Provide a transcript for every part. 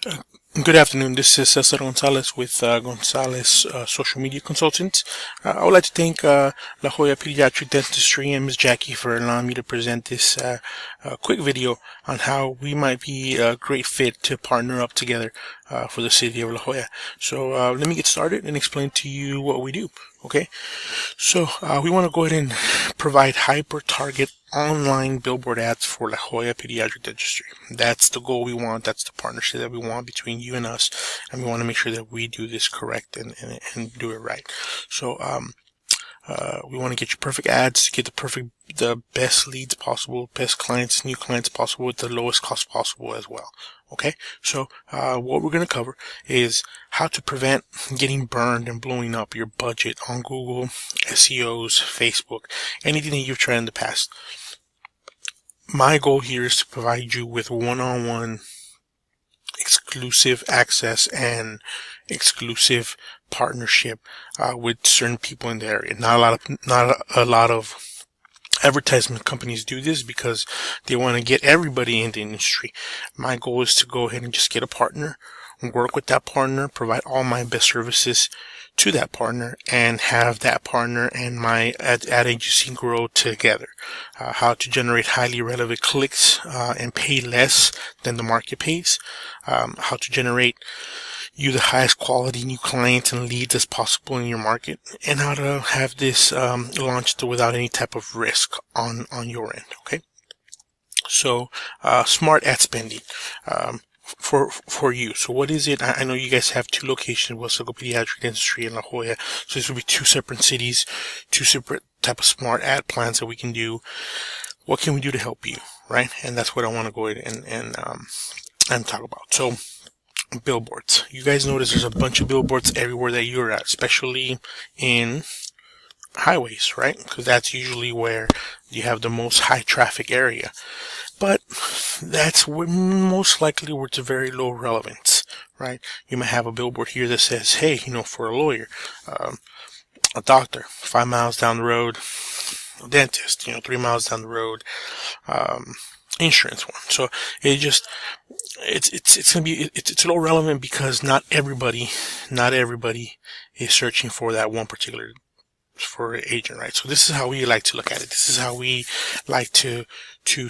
Good afternoon. This is Cesar Gonzalez with Gonzalez Social Media Consultants. I would like to thank La Joya Pediatric Dentistry and Ms. Jackie for allowing me to present this quick video on how we might be a great fit to partner up together for the city of La Joya. So let me get started and explain to you what we do. Okay, so we want to go ahead and provide hyper-target online billboard ads for La Joya Pediatric Dentistry. That's the goal we want. That's the partnership that we want between you and us, and we want to make sure that we do this correct and do it right. So we want to get you perfect ads, get the best leads possible, best clients, new clients possible with the lowest cost possible as well. Okay, so what we're going to cover is how to prevent getting burned and blowing up your budget on Google, SEOs, Facebook, anything that you've tried in the past. My goal here is to provide you with one-on-one exclusive access and exclusive partnership with certain people in the area. Not a lot of advertisement companies do this because they want to get everybody in the industry. My goal is to go ahead and just get a partner, work with that partner, provide all my best services to that partner, and have that partner and my ad agency grow together. How to generate highly relevant clicks and pay less than the market pays. How to generate you the highest quality new clients and leads as possible in your market, and how to have this launched without any type of risk on your end. Okay, so smart ad spending for you. So what is it? I know you guys have two locations, Wesco Pediatric Dentistry and La Joya, so this will be two separate cities, two separate type of smart ad plans that we can do. What can we do to help you, right? And that's what I want to go ahead and talk about. So billboards. You guys notice there's a bunch of billboards everywhere that you're at, especially in highways, right? Because that's usually where you have the most high traffic area. But that's most likely where it's very low relevance, right? You might have a billboard here that says, hey, for a lawyer, a doctor, 5 miles down the road, a dentist, 3 miles down the road, insurance one. So it's low relevant because not everybody is searching for that one particular for agent, right? So this is how we like to look at it. This is how we like to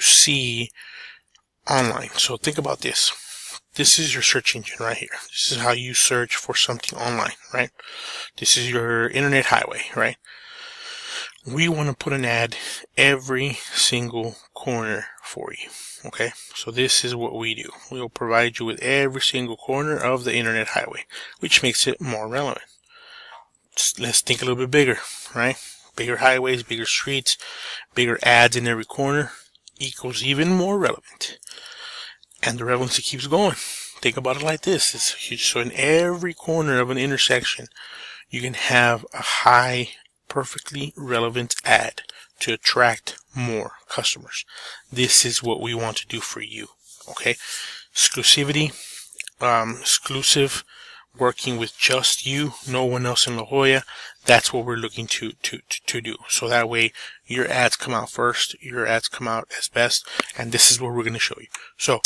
see online. So think about this. This is your search engine right here. This is how you search for something online, right? This is your internet highway, right? We want to put an ad every single corner for you. Okay, so this is what we do. We will provide you with every single corner of the internet highway, which makes it more relevant. Let's think a little bit bigger, right? Bigger highways, bigger streets, bigger ads in every corner equals even more relevant. And the relevancy keeps going. Think about it like this. It's huge. So in every corner of an intersection, you can have a high, perfectly relevant ad to attract more customers. This is what we want to do for you. Okay, exclusivity, exclusive, working with just you, no one else in La Joya. That's what we're looking to do. So that way your ads come out first, your ads come out as best, and this is what we're going to show you. So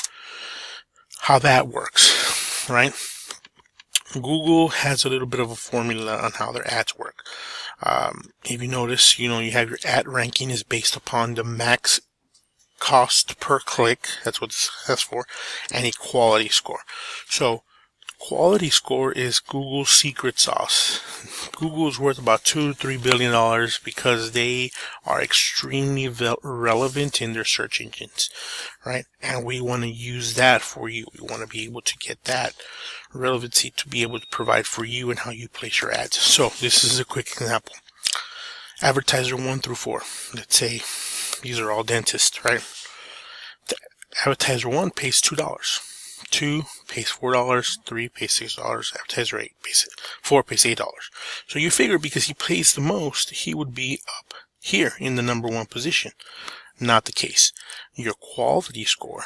how that works, right? Google has a little bit of a formula on how their ads work. If you notice, you have your ad ranking is based upon the max cost per click. That's what that's for, and a quality score. So quality score is Google's secret sauce. Google is worth about $2 to $3 billion because they are extremely relevant in their search engines, right? And we want to use that for you. We want to be able to get that relevancy to be able to provide for you and how you place your ads. So this is a quick example. Advertiser 1 through 4. Let's say these are all dentists, right? Advertiser 1 pays $2. 2 pays $4, 3 pays $6, advertiser 8 pays 4 pays $8. So you figure because he pays the most, he would be up here in the number 1 position. Not the case. Your quality score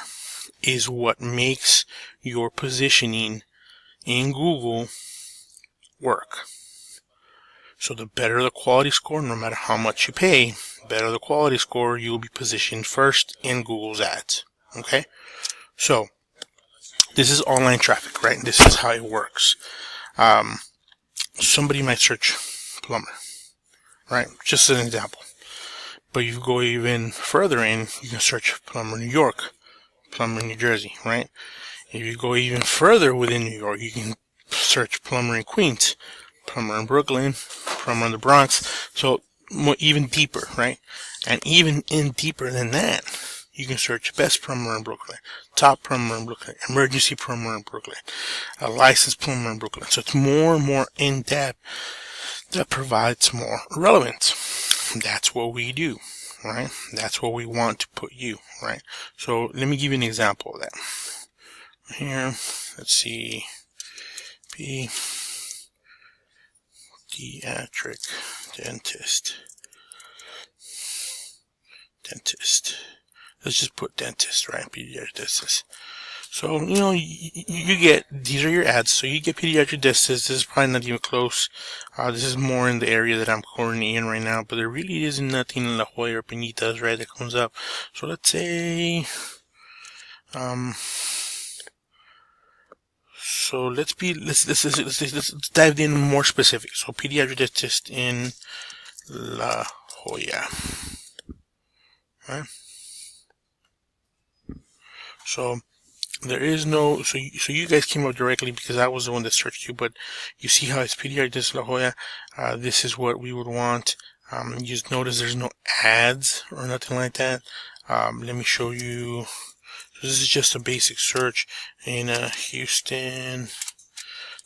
is what makes your positioning in Google work. So the better the quality score, no matter how much you pay, better the quality score, you will be positioned first in Google's ads. Okay? So This is online traffic, right? This is how it works. Somebody might search plumber, right? Just an example. But you go even further in, you can search plumber New York, plumber New Jersey, right? If you go even further within New York, you can search plumber in Queens, plumber in Brooklyn, plumber in the Bronx. So even deeper, right? And even in deeper than that, you can search best plumber in Brooklyn, top plumber in Brooklyn, emergency plumber in Brooklyn, a licensed plumber in Brooklyn. So it's more and more in depth. That provides more relevance. That's what we do, right? That's what we want to put you, right? So let me give you an example of that. Here, let's see, pediatric dentist. Let's just put dentist, right? Pediatric dentist. So, you know, you get, these are your ads. So you get pediatric dentist. This is probably not even close. This is more in the area that I'm currently in right now. But there really isn't nothing in La Joya or Penitas, right, that comes up. So let's say, so let's dive in more specific. So pediatric dentist in La Joya, right? So there is no, so you guys came up directly because I was the one that searched you, but you see how it's pediatric dentist La Joya. This is what we would want. You just notice there's no ads or nothing like that. Let me show you. So this is just a basic search in Houston.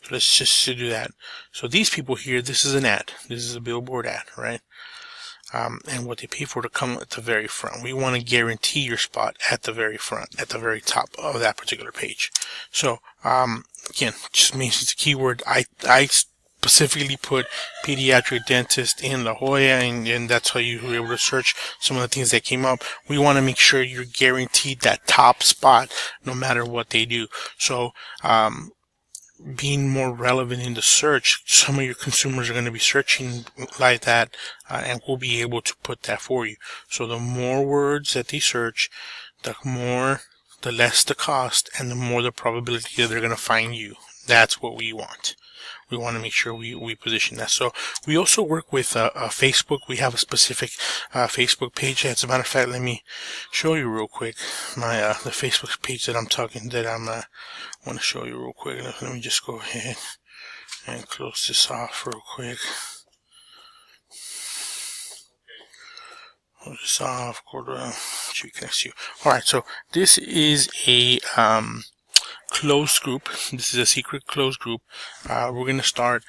So let's just do that. So these people here, this is an ad. This is a billboard ad, right? And what they pay for to come at the very front. We want to guarantee your spot at the very front, at the very top of that particular page. So, again, just means it's a keyword. I specifically put pediatric dentist in La Joya, and that's how you were able to search some of the things that came up. We want to make sure you're guaranteed that top spot no matter what they do. So, being more relevant in the search, some of your consumers are going to be searching like that, and we'll be able to put that for you. So the more words that they search, the less the cost, and the more the probability that they're going to find you. That's what we want. We want to make sure we position that. So we also work with Facebook. We have a specific Facebook page. As a matter of fact, let me show you real quick my the Facebook page that I'm want to show you real quick. Let me just go ahead and close this off real quick. Close this off. Go to connect you. All right. So this is a closed group. This is a secret closed group. We're going to start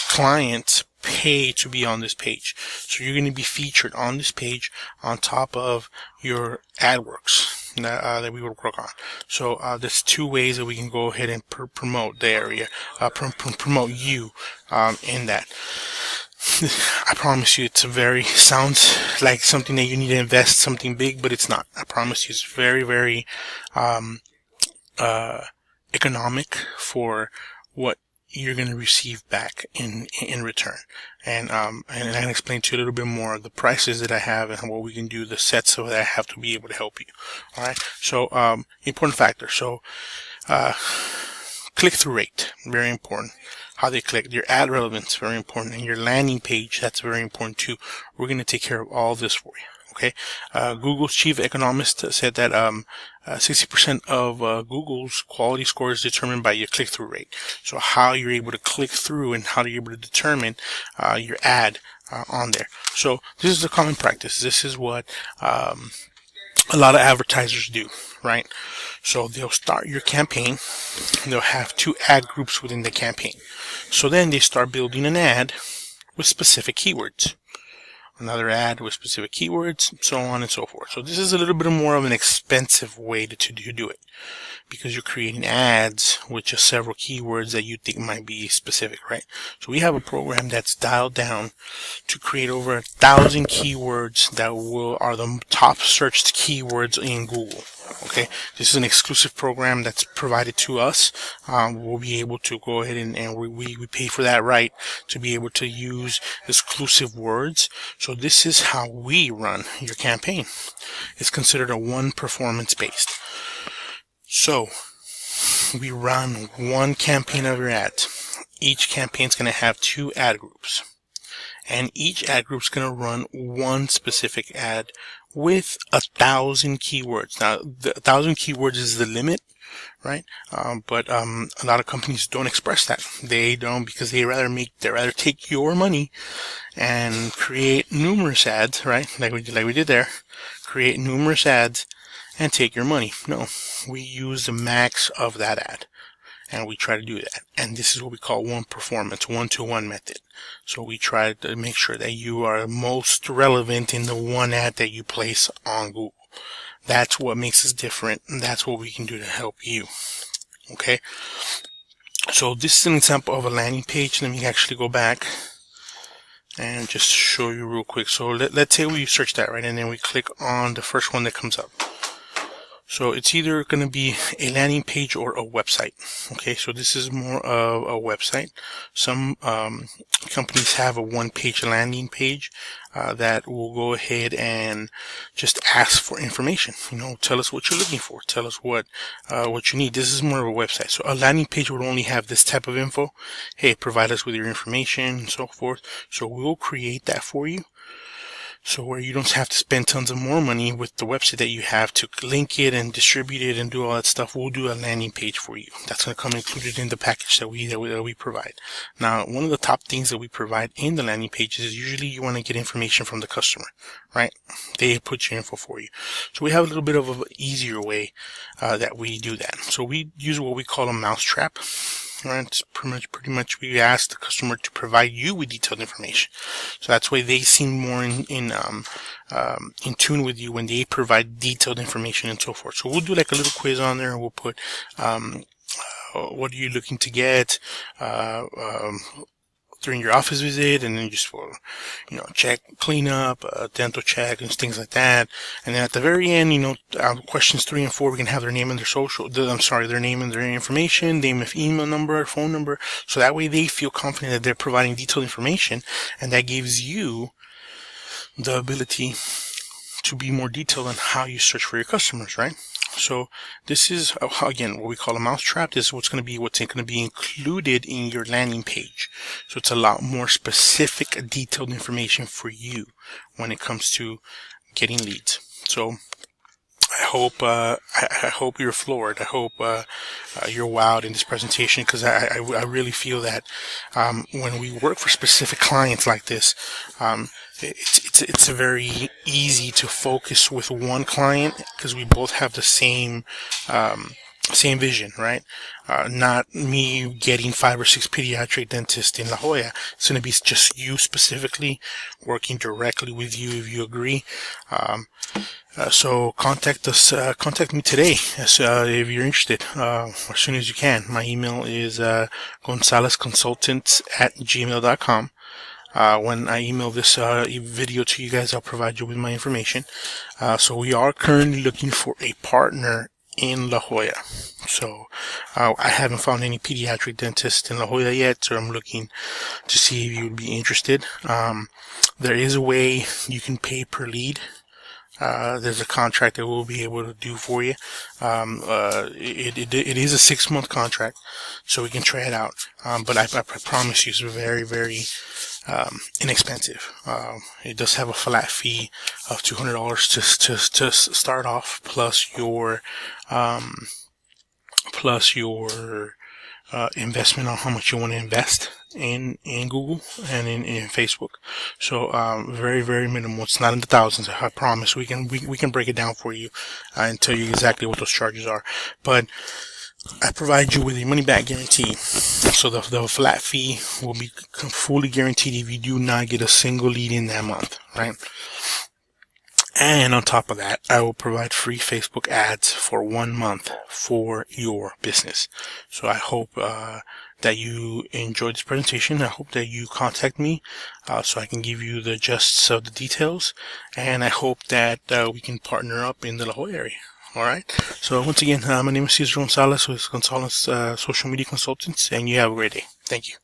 clients pay to be on this page. So you're going to be featured on this page on top of your AdWorks that we would work on. So there's two ways that we can go ahead and promote the area, promote you in that. I promise you, sounds like something that you need to invest something big, but it's not. I promise you, it's very, very economic for what you're going to receive back in return. And I can explain to you a little bit more of the prices that I have and what we can do, the sets that I have to be able to help you. All right. So, important factor. So, click-through rate, very important. How they click, your ad relevance, very important, and your landing page, that's very important too. We're going to take care of all this for you. Okay. Google's chief economist said that 60% of Google's quality score is determined by your click-through rate. So how you're able to click through and how you're able to determine your ad on there. So this is a common practice. This is what a lot of advertisers do, right? So they'll start your campaign. They'll have 2 ad groups within the campaign. So then they start building an ad with specific keywords. Another ad with specific keywords, so on and so forth. So this is a little bit more of an expensive way to do it, because you're creating ads with just several keywords that you think might be specific, right? So we have a program that's dialed down to create over 1,000 keywords that are the top searched keywords in Google. Okay, this is an exclusive program that's provided to us. We'll be able to go ahead and we pay for that right to be able to use exclusive words. So this is how we run your campaign. It's considered a one performance based. So we run one campaign of your ads. Each campaign is going to have 2 ad groups. And each ad group is going to run one specific ad with 1,000 keywords. Now, the 1,000 keywords is the limit, right? But a lot of companies don't express that. They don't, because they rather take your money and create numerous ads, right? Like we did there. Create numerous ads and take your money. No, we use the max of that ad. And we try to do that. And this is what we call one performance, 1-to-1 method. So we try to make sure that you are most relevant in the one ad that you place on Google. That's what makes us different, and that's what we can do to help you. Okay? So this is an example of a landing page. Let me actually go back and just show you real quick. So let's say we search that, right? And then we click on the first one that comes up. So it's either going to be a landing page or a website. Okay, so this is more of a website. Some companies have a one-page landing page that will go ahead and just ask for information. Tell us what you're looking for. Tell us what you need. This is more of a website. So a landing page would only have this type of info. Hey, provide us with your information and so forth. So we'll create that for you. So where you don't have to spend tons of more money with the website that you have to link it and distribute it and do all that stuff, we'll do a landing page for you. That's going to come included in the package that we provide. Now, one of the top things that we provide in the landing pages is usually you want to get information from the customer, right? They put your info for you. So we have a little bit of an easier way that we do that. So we use what we call a mousetrap. Right, it's pretty much we ask the customer to provide you with detailed information. So that's why they seem more in tune with you when they provide detailed information and so forth. So we'll do like a little quiz on there, and we'll put what are you looking to get during your office visit, and then just for check, cleanup, dental check, and things like that. And then at the very end, questions 3 and 4, we can have their name and their name and their information, name of email number, phone number, so that way they feel confident that they're providing detailed information, and that gives you the ability to be more detailed on how you search for your customers, right? So this is, again, what we call a mousetrap. This is what's going to be included in your landing page. So it's a lot more specific, detailed information for you when it comes to getting leads. So I hope you're floored. I hope you're wowed in this presentation, because I really feel that when we work for specific clients like this, it's very easy to focus with one client, because we both have the same vision, right? Not me getting 5 or 6 pediatric dentists in La Jolla. It's going to be just you specifically working directly with you if you agree. So contact me today if you're interested, as soon as you can. My email is gonzalezconsultants@gmail.com. When I email this video to you guys, I'll provide you with my information. So we are currently looking for a partner in La Jolla. So I haven't found any pediatric dentists in La Jolla yet, so I'm looking to see if you would be interested. There is a way you can pay per lead. There's a contract that we'll be able to do for you. It is a 6-month contract, so we can try it out. But I promise you, it's very, very inexpensive. It does have a flat fee of $200 to start off, plus your investment on how much you want to invest in Google and in Facebook. So very, very minimal. It's not in the thousands. I promise. We can break it down for you and tell you exactly what those charges are. But I provide you with a money back guarantee. So the flat fee will be fully guaranteed if you do not get a single lead in that month, right? And on top of that, I will provide free Facebook ads for 1 month for your business. So I hope that you enjoyed this presentation. I hope that you contact me so I can give you the gist of the details. And I hope that we can partner up in the La Jolla area. All right. So once again, my name is Cesar Gonzalez with Gonzalez Social Media Consultants, and you have a great day. Thank you.